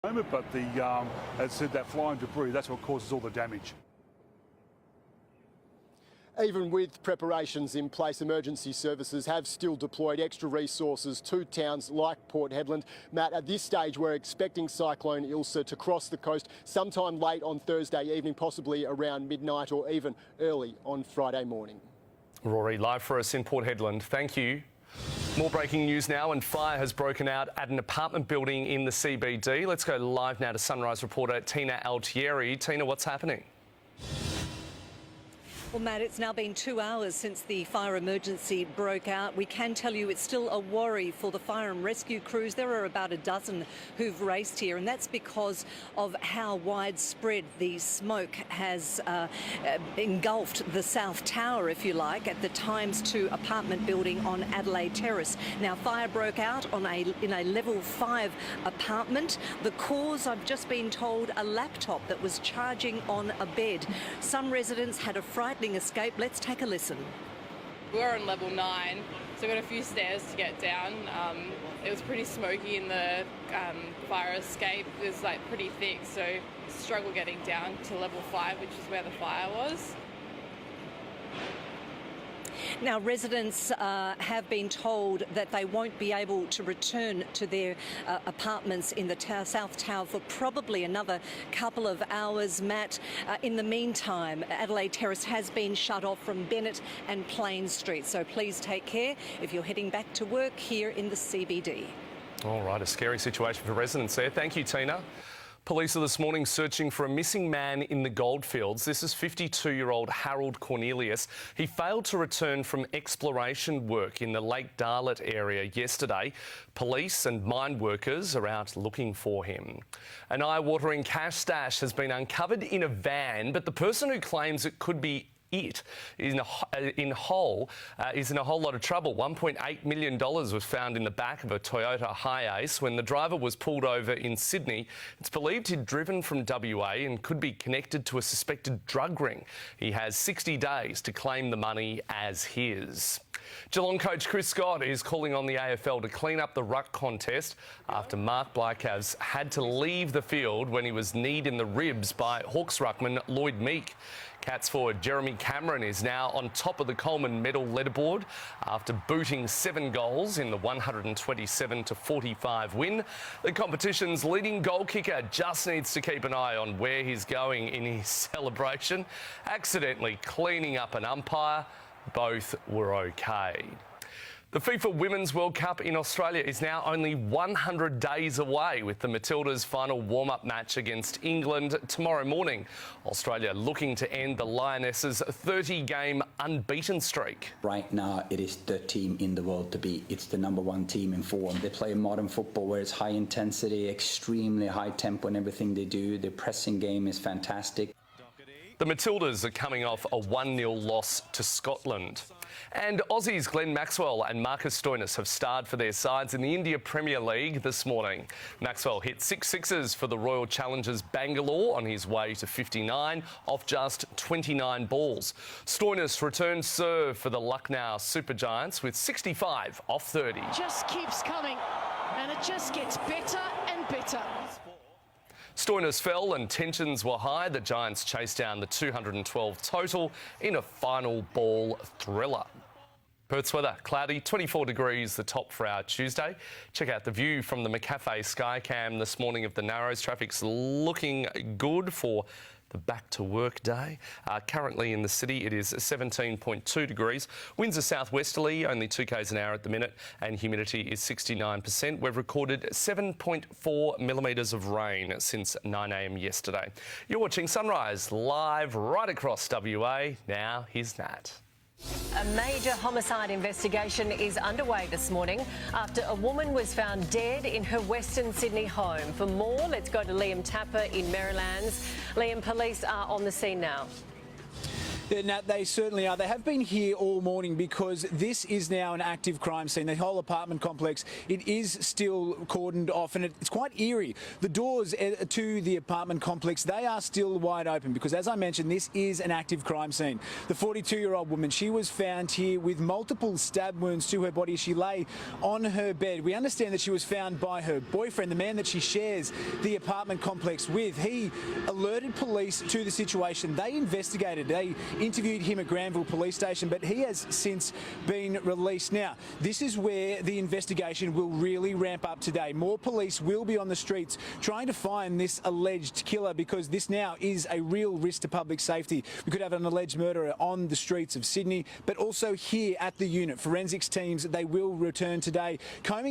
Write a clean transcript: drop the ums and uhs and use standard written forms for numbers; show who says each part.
Speaker 1: But as I said, that flying debris, that's what causes all the damage.
Speaker 2: Even with preparations in place, emergency services have still deployed extra resources to towns like Port Hedland. Matt, at this stage, we're expecting Cyclone Ilsa to cross the coast sometime late on Thursday evening, possibly around midnight or even early on Friday morning.
Speaker 3: Rory, live for us in Port Hedland. Thank you. More breaking news now, and fire has broken out at an apartment building in the CBD. Let's go live now to Sunrise reporter Tina Altieri. Tina, what's happening?
Speaker 4: Well, Matt, it's now been 2 hours since the fire emergency broke out. We can tell you it's still a worry for the fire and rescue crews. There are about a dozen who've raced here, and that's because of how widespread the smoke has engulfed the South Tower, if you like, at the Times 2 apartment building on Adelaide Terrace. Now, fire broke out in a level 5 apartment. The cause, I've just been told, a laptop that was charging on a bed. Some residents had a frightening escape. Let's take a listen.
Speaker 5: We're on level 9, so we've got a few stairs to get down. It was pretty smoky in the fire escape. It was like pretty thick, so struggle getting down to level 5, which is where the fire was.
Speaker 4: Now, residents have been told that they won't be able to return to their apartments in the South Tower for probably another couple of hours, Matt. In the meantime, Adelaide Terrace has been shut off from Bennett and Plain Street, so please take care if you're heading back to work here in the CBD. All
Speaker 3: right, a scary situation for residents there. Thank you, Tina. Police are this morning searching for a missing man in the goldfields. This is 52-year-old Harold Cornelius. He failed to return from exploration work in the Lake Darlot area yesterday. Police and mine workers are out looking for him. An eye-watering cash stash has been uncovered in a van, but the person who claims it could be is in a whole lot of trouble. $1.8 million was found in the back of a Toyota Hiace when the driver was pulled over in Sydney. It's believed he'd driven from WA and could be connected to a suspected drug ring. He has 60 days to claim the money as his. Geelong coach Chris Scott is calling on the AFL to clean up the ruck contest after Mark Blycavs had to leave the field when he was kneed in the ribs by Hawks ruckman Lloyd Meek. Cats forward Jeremy Cameron is now on top of the Coleman medal leaderboard after booting 7 goals in the 127-45 win. The competition's leading goal kicker just needs to keep an eye on where he's going in his celebration, accidentally cleaning up an umpire. Both were okay. The FIFA Women's World Cup in Australia is now only 100 days away, with the Matildas' final warm-up match against England tomorrow morning. Australia looking to end the Lionesses' 30-game unbeaten streak.
Speaker 6: Right now, it is the team in the world to beat. It's the #1 team in form. They play modern football where it's high intensity, extremely high tempo in everything they do. Their pressing game is fantastic.
Speaker 3: The Matildas are coming off a 1-0 loss to Scotland. And Aussies Glenn Maxwell and Marcus Stoinis have starred for their sides in the India Premier League this morning. Maxwell hit 6 sixes for the Royal Challengers Bangalore on his way to 59 off just 29 balls. Stoinis returned serve for the Lucknow Super Giants with 65 off 30.
Speaker 7: Just keeps coming, and it just gets better and better.
Speaker 3: Stoinis fell and tensions were high. The Giants chased down the 212 total in a final ball thriller. Perth's weather, cloudy, 24 degrees, the top for our Tuesday. Check out the view from the McCafe Skycam this morning of the Narrows. Traffic's looking good for the back-to-work day. Currently in the city, it is 17.2 degrees. Winds are southwesterly, only 2 k's an hour at the minute, and humidity is 69%. We've recorded 7.4 millimetres of rain since 9 a.m. yesterday. You're watching Sunrise live right across WA. Now, here's Nat.
Speaker 8: A major homicide investigation is underway this morning after a woman was found dead in her Western Sydney home. For more, let's go to Liam Tapper in Merrylands. Liam, police are on the scene now.
Speaker 9: Yeah, Nat, they certainly are. They have been here all morning because this is now an active crime scene. The whole apartment complex, it is still cordoned off, and it's quite eerie. The doors to the apartment complex, they are still wide open because, as I mentioned, this is an active crime scene. The 42-year-old woman, she was found here with multiple stab wounds to her body. She lay on her bed. We understand that she was found by her boyfriend, the man that she shares the apartment complex with. He alerted police to the situation. They investigated. They interviewed him at Granville Police Station, but he has since been released. Now, this is where the investigation will really ramp up today. More police will be on the streets trying to find this alleged killer because this now is a real risk to public safety. We could have an alleged murderer on the streets of Sydney, but also here at the unit. Forensics teams, they will return today, combing